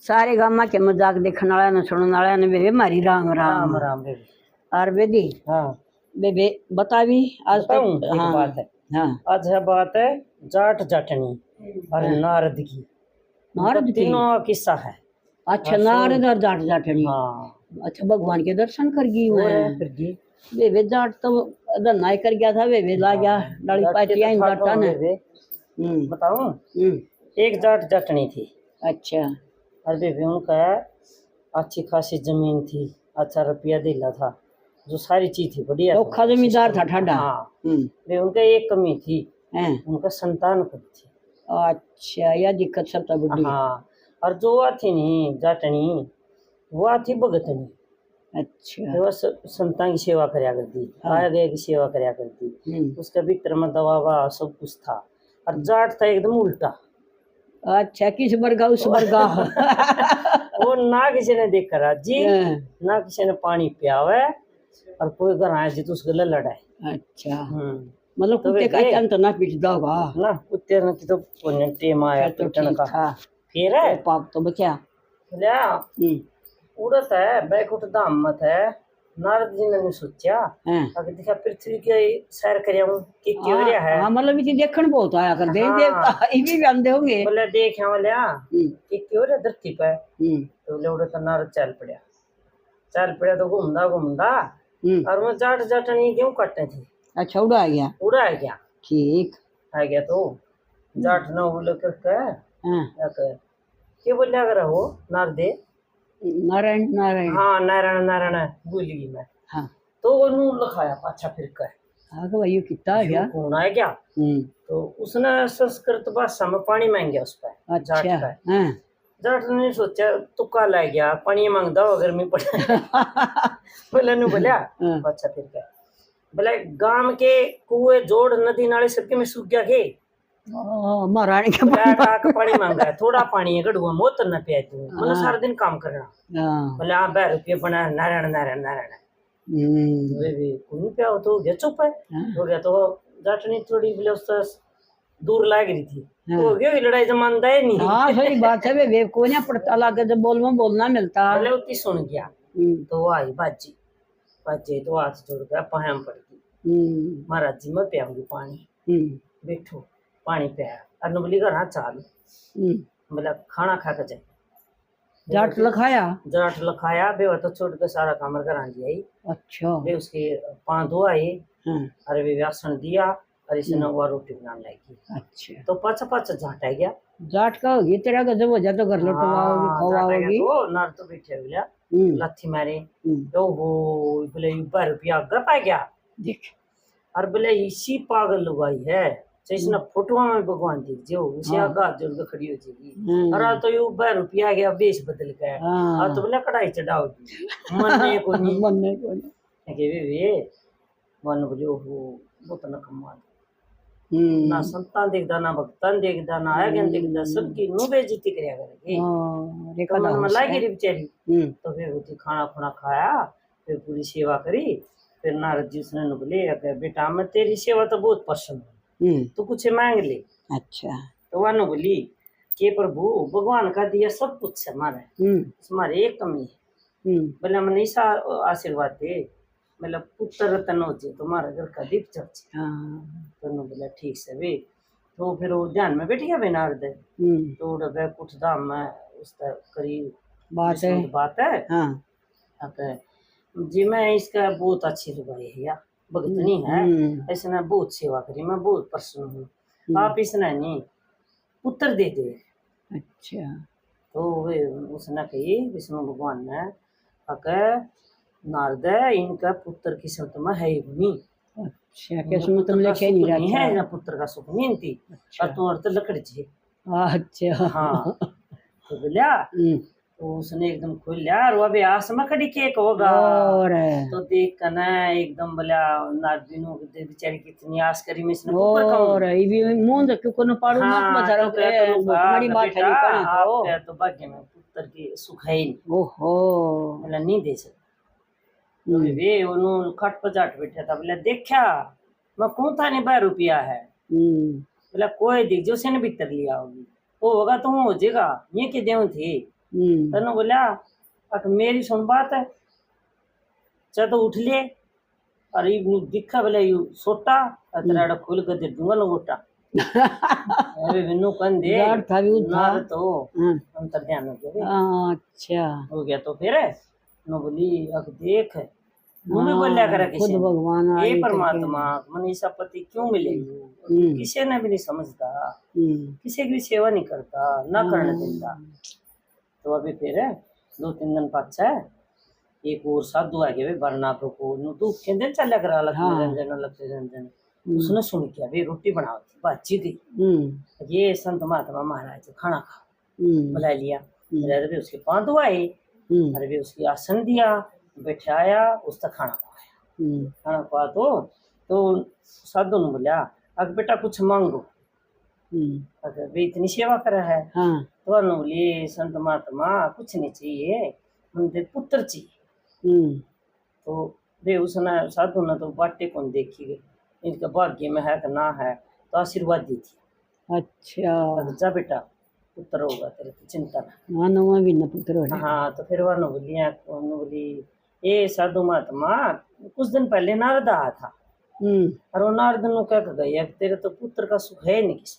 सारे गामा के मजाक देखने वाला न सुनने वाला ने बेबे मारी राम राम राम राम बेबी। और बेदी हाँ बेबे बतावी आज तक बताऊं एक हाँ बात है। हाँ आज है बात है जाट जाटनी और नारद की। नारद उनका की तीनों किस्सा है। अच्छा और नारद और जाट जाटनी हाँ अच्छा भगवान के दर्शन कर गई और है मैं फिर की बेबे जाट तो धन्ना कर गया था बेबे ला गया डाली जाट के पाटिया इन तो ठाठों जाटा ने बेबे बताऊं। हम्म एक जाट जाटनी थी अच्छा और बेबी उनका अच्छी खासी जमीन थी, अच्छा रुपया दिला था, जो सारी चीज थी बढ़िया था, चोखा जमींदार था ठाडा हाँ वे उनका एक कमी थी, हैं उनका संतान कम थी। अच्छा यह दिक्कत सब तो बड़ी हाँ और जो वो थी नहीं जाटनी वो थी भगतनी। अच्छा वो संतान की सेवा करया करती, आया गया की सेवा करया करती, उसका भीतर में दवा ववा सब कुछ था। और जाट था एकदम उल्टा। अच्छा किस वर्गा उस वर्गा वो ना किसी ने देख करा जी, ना किसी ने पानी पियावे और कोई घर आया जी तो उसके लिए लड़ाए। अच्छा मतलब तो कुत्ते का चंत ना पीटदा होगा ना, कुत्ते ने तो पुण्य टेम आया तो पीटन ठीक का था फिर है पाप तो बचा लिया उड़त है बैकुंठ धाम मत है। नारद जी ने सोचा अगर देखा पृथ्वी के सैर करिया कि क्यों रहा है। हां मतलब इसे देखण बहुत आया कर दे देवता ये भी आंदे होंगे बोले देखा वाला कि क्यों रे धरती पे। तो बोले उड़त नारद चल पड़ा तो घूमदा घूमदा और वो जाट जाटनी क्यों कटने थी। अच्छा उड़ा गया ठीक आ गया तो जाट न बोले करके क्या बोले अगर हो नारदे नारायण नारायण हाँ नारायण नारायण भूल गई मैं। हाँ तो वो नू लिखाया पाछा फिर कर हाँ तो भाई कितना है क्या कौन है क्या। तो उसने संस्कृत भाषा में पानी मांग गया उस पर जाट अच्छा का। जाट ने सोचा तुक्का ला गया पानी मांगता हो गर्मी पड़े बोले नु बोलिया अच्छा फिर क्या बोले गांव के कुएं जोड़ नदी नाले सबके में सूख गया के महारानी के पानी मांगा है थोड़ा पानी है गड़ुआ मोत न पिया तू मतलब सारा दिन काम करना बोले हाँ 2 रुपये बना नारायण नारायण नारायण कौन पिया हो तो गया चुप है हो गया। तो जाटनी थोड़ी बोले उससे दूर लाग रही थी तो गया लड़ाई जमानदा है नहीं। हाँ सही बात है वे को ना पड़ता लागे जब बोलना मिलता बोले उतनी सुन गया तो वो आई बाजी तो हाथ जोड़ गया पहम पड़ गई महाराज जी मैं पियाऊंगी पानी बैठो पानी पिया और बोली घर चाल बोला खाना खा के जाए जाट लखाया बे तो छोड़ के सारा काम घर आई। अच्छा बे उसके 5 धो आए अरे वे व्यासन दिया और इसे नवा रोटी बनाने लगी। अच्छा तो पाछा जाट आ गया जाट का होगी तेरा गजब हो जा तो घर लौटवाओगी खवाओगी तो नार तो बैठे बोला लाठी मारे ओ हो बोले 12 रुपया अगर पा गया देख और बोले इसी पागल लुगाई है इसने फोटो में भगवान दिख जो उसे आगा जोड़ के खड़ी हो जाएगी और तो यू 12 रुपया गया बेस बदल के और तो बोले कढ़ाई चढ़ाओगी मनने को नहीं के वे मन बोले ओहो बहुत न कमाल ना संतान देखदा ना भक्तन देखदा ना आगन देखदा सबकी नु बेइज्जती करया करेगी तो मन में लागी रे बेचारी। तो फिर वो खाना खुना खाया फिर पूरी सेवा करी फिर नारद जी उसने बोले बेटा मैं तेरी सेवा तो बहुत पसंद है तो कुछ मांग ले। अच्छा तो वह बोली कि प्रभु भगवान का दिया सब कुछ है हमारे एक कमी है बोले मैंने ऐसा आशीर्वाद दे मतलब पुत्र रतन हो जाए तुम्हारा घर का दीप चल तो बोला ठीक से वे तो फिर वो ध्यान में बैठ गया नारद तो कुछ धाम में उसका करीब बात है जी मैं इसका बहुत अच्छी लुगाई है या भगतनी है इसने बहुत सेवा करी मैं बहुत प्रसन्न हूँ आप इसने नहीं पुत्र दे दे। अच्छा तो वे उसने कही विष्णु भगवान ने नारद इनका पुत्र की किस्मत में है ही नहीं। अच्छा किस्मत में लिखे नहीं है ना पुत्र का सुख नहीं थी और तू अर्थ लकड़ जी। अच्छा हाँ तो बोलिया तो उसने एकदम खोल लिया और वो भी आस में खड़ी केक होगा तो देख कर ना एकदम बोला नारदिनों बेचारी कितनी आस करी मैं इसने ऊपर और ये भी मुंह देख को न पाड़ू मत बचारा तो बड़ी बात है पर तो भाग्य में पुत्र की सुख है ही ओहो बोला नहीं दे सकता। तो वे उन्होंने खट पर जाट बैठा था बोला देखा मैं कौन था नहीं 12 रुपया है बोला कोई दिख जो से भीतर लिया होगी वो होगा तो हो जाएगा ये के देव थे तने बोला अक मेरी सुन बात है चा तो उठ ले अरे दिखा बोले यू सोटा तेरा खुल कर दे दूंगा लंगोटा अरे बिनु कन दे गाड़ था भी ना तो अंतर ध्यान हो गया अच्छा हो गया तो फिर नो बोली अब देख वो भी बोलिया करा खुद किसी भगवान ये परमात्मा मनीषा पति क्यों मिलेगी किसी ने भी नहीं समझता किसी की भी सेवा नहीं करता ना करने देता तो अभी फिर 2-3 दिन पाछा एक और साधु आ गया वरना को नु तो कहते चल करा लक्ष्मी रंजन उसने सुन किया भाई रोटी बनाओ थी बाची गई ये संत महात्मा महाराज खाना खा बुला लिया भी उसके पांव आए अरे भी उसकी आसन दिया बैठाया उसका खाना खवाया खाना खवा तो साधु ने बोला अब बेटा कुछ मांगो अगर वे इतनी सेवा करा है तो बोले संत महात्मा कुछ नहीं चाहिए मुझे पुत्र चाहिए तो वे उसने साधु ने तो बाटे कौन देखी गई इनका भाग्य में है कि ना है तो आशीर्वाद दी थी अच्छा जा बेटा पुत्र होगा तेरे की चिंता ना मानवा भी न पुत्र हो हाँ तो फिर वह बोली ये साधु महात्मा कुछ दिन पहले नारद आया था और वो नारद ने क्या गई तेरे तो पुत्र का सुख है नहीं किसी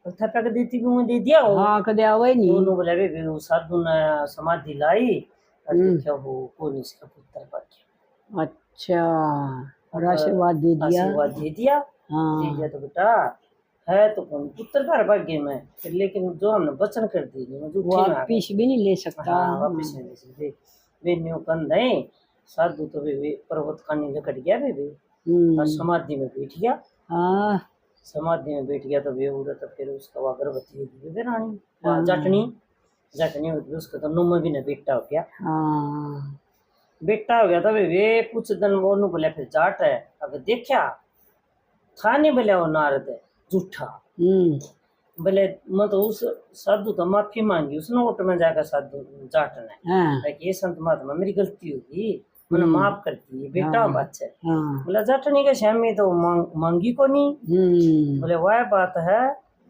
थपक देती भी मुझे दे दिया हो हाँ कदे आवे नहीं दोनों बोले वे साधु ने समाधि लाई और देखा वो कौन इसका पुत्र बन अच्छा और आशीर्वाद दे दिया दे दिया तो बेटा है तो कौन पुत्र का भाग्य में फिर लेकिन जो हमने वचन कर दी वापिस भी नहीं ले सकता वापिस नहीं ले सकते वे न्यू कंद है साधु तो वे पर्वत खानी लकड़ गया वे और समाधि में बैठ गया समाधि में बैठ गया तो वे उड़ा तो फिर उसका वो गर्भवती होगी वे रानी जटनी होती उसका तो नुम भी न बेटा हो गया बेटा हो गया था वे कुछ दिन वो बोले फिर जाट है अब देखा था नहीं बोले वो नारद है झूठा बोले मैं तो उस साधु तो माफी मांगी उसने ओट में जाकर साधु जाट ने ये संत महात्मा मेरी गलती होगी मैंने माफ कर दी बेटा बात है बोला जाटनी के श्यामी तो मांगी को नहीं बोले वह बात है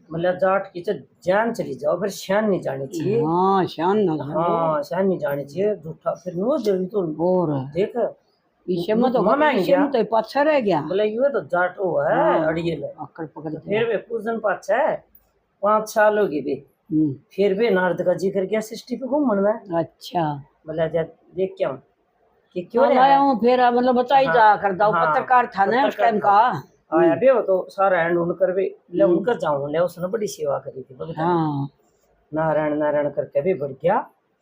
बोले जाट की तो जान चली जाओ फिर शान नहीं जानी चाहिए शान नहीं जानी चाहिए झूठा फिर वो देवी तो देख में तो पाछा रह गया बोले ये तो जाट वो है अड़ियल अकड़ पकड़ फिर वे कुछ दिन पाछा है 5 साल हो गए वे फिर वे नारद का जिक्र किया सृष्टि पे घूमन में अच्छा बोला जा देख क्या कि क्यों आया हूँ फिर मतलब बताई जा करता हूँ पत्रकार था ना उस टाइम का आया बे वो तो सारा हैंड उनकर भी ले उनकर जाऊं ले उसने बड़ी सेवा करी थी नारायण नारायण करके भी बढ़ गया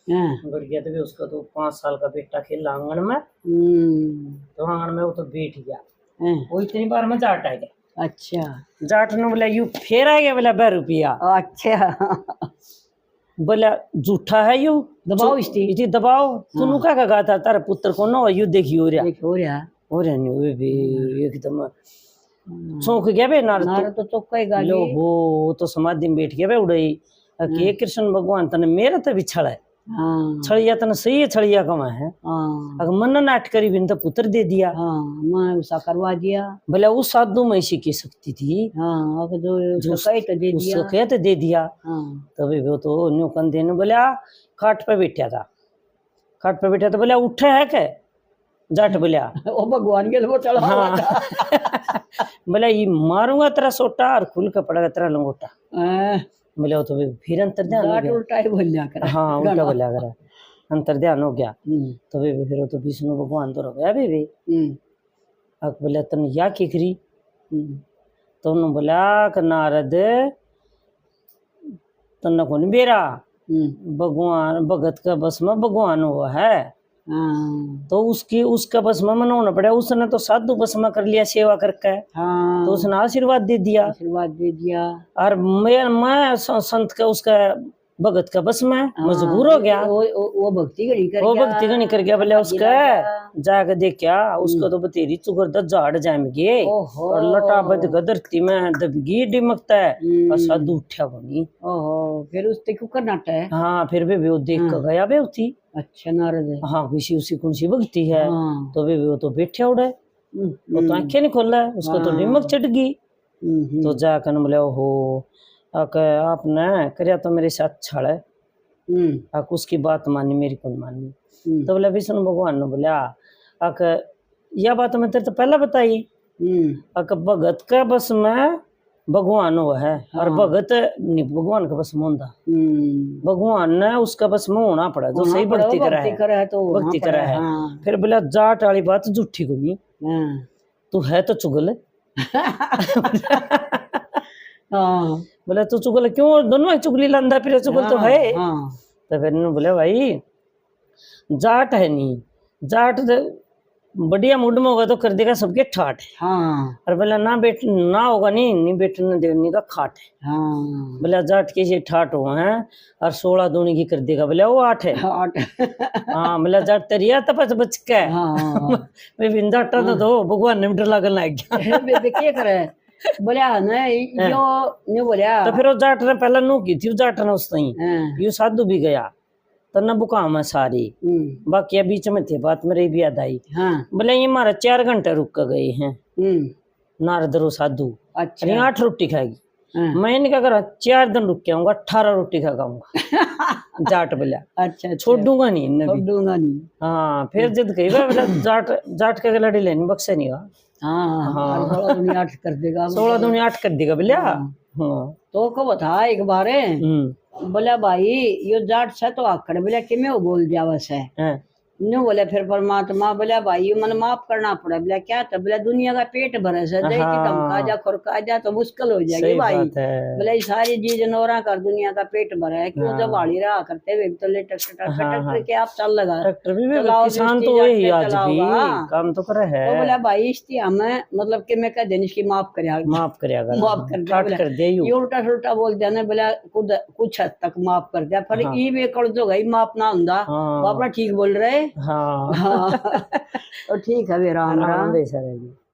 तो भी उसका तो 5 साल का बेटा खेला आंगन में तो आंगन में वो तो बैठ गया वो इतनी बार में जाट आ गया अच्छा जाट ने बोला यू फेर आ गया बोला 2 रुपया अच्छा बोला झूठा है यू दबाओ इसी दबाओ तू क्या कहा था तारा पुत्र को ना यू देखी हो रहा नहीं भी एकदम चौंक गया बे नारद तो चौंकेगा लो हो तो समाधि में बैठ गया बे उड़ई के कृष्ण भगवान तने मेरे तो भी छड़ा है छड़िया तने सही है छड़िया कमा है अगर मन नाट करी बिन तो पुत्र दे दिया मैं उसा करवा दिया भले उस साधु में इसी की शक्ति थी जो कहे तो दे दिया तभी वो तो न्यू कंधे ने बोला खाट पे बैठा था बोला उठे है क्या जाट बोलिया वो भगवान के लिए चढ़ा बोला ये मारूंगा तेरा सोटा और खुल के पड़ेगा तेरा लंगोटा बोले वो तो फिर अंतर ध्यान हो गया उल्टा ही बोल करा उल्टा बोलिया करा अंतर ध्यान हो गया तो फिर वो तो विष्णु भगवान तो रह गया अब बोला तन या की करी तो उन्होंने बोला कि नारद तन को नहीं बेरा भगवान भगत का बस में भगवान हुआ है तो उसका बस में मना होना पड़ा उसने तो साधु बस में कर लिया सेवा करके तो उसने आशीर्वाद दे दिया और मैं संत का उसका भगत का बस में मजबूर हो गया वो भक्ति गणी कर गया बोले उसका जाके देखा उसको तो बतेरी चुगर झाड़ जामेंगे और लटा बद धरती में दबगी डिमकता है और साधु उठा बनी फिर उससे क्यों करना है फिर भी वो देख कर गया बे उठी अच्छा नारद किसी उसी कौन सी भक्ति है तो वे वो तो बैठे उड़े वो तो आंखें नहीं खोला उसको तो निमक चढ़ गई तो जाकर बोले ओहो आपने कर्या तो मेरे साथ छाड़ है आक उसकी बात मानी, मेरी कौन मानी। तो बोला विष्णु भगवान ने बोला आक यह बात मैं तेरे तो पहले बताई, आक भगत का बस में भगवान वो है, और भगत नहीं भगवान का बस में होता। भगवान ने उसका बस में होना पड़ा, जो सही भक्ति करा है तो भक्ति करा है। फिर बोला जाट वाली बात झूठी को नहीं, तू है तो चुगल। बोला तू चुगल क्यों, दोनों ही चुगली लंदा फिर चुगल तो है। तो फिर बोले भाई जाट है नहीं, जाट बढ़िया मूड में होगा तो कर देगा सबके ठाट है। और बोला ना बेट ना होगा नहीं बेटने देने का खाट है। बोला जाट के ये ठाट हो हैं और 16 दूनी की कर देगा, बोला वो 8 है। हाँ बोला जाट तरिया तपस बच के जाटा तो दो भगवान ने डर लगन लग गया। क्या करे बोलिया ना यो बोलिया। तो फिर वो जाट ने पहले नू की थी, जाट ने उस यू साधु भी गया तो न बुकाम है सारी, बाकी बीच में थे बात मेरी भी याद आई। बोले ये हमारा 4 घंटे रुक गए हैं नारद रो साधु। अच्छा 8 रोटी खाएगी। मैं इनका करा 4 दिन रुक के आऊंगा, 18 रोटी खा खाऊंगा। जाट बोला अच्छा छोड़ूंगा नहीं, छोड़ूंगा नहीं। हाँ फिर जब कही बोला जाट का लड़ी लेनी बक्से नहीं का। हाँ 16 दूनी 8 कर देगा, 16 दूनी 8 कर देगा बोलिया। तो को बता एक बार बोला भाई यो जाट से तो आकड़ बोला कि मैं वो बोल जावस है न्यू बोले। फिर परमात्मा बोला भाई ये मन माफ करना पड़ा। बोला क्या तो बोला दुनिया का पेट भरे से दे कि कम खा जा खुरका जा तो मुश्किल हो जाएगी भाई। बोला ये सारी चीज नौरा कर दुनिया का पेट भरा है, क्यों जब हाड़ी रहा करते हुए तो ले ट्रैक्टर के आप चल लगा किसान तो वही आज भी काम तो करे है। तो बोला भाई इसकी हमें मतलब कि मैं कह देने इसकी माफ कर दे ये उल्टा सुल्टा बोल दिया ना। बोला कुछ हद तक माफ कर दिया, पर ये भी कर जो गई माफ ना होता वो अपना ठीक बोल रहे। हाँ तो ठीक है राम राम।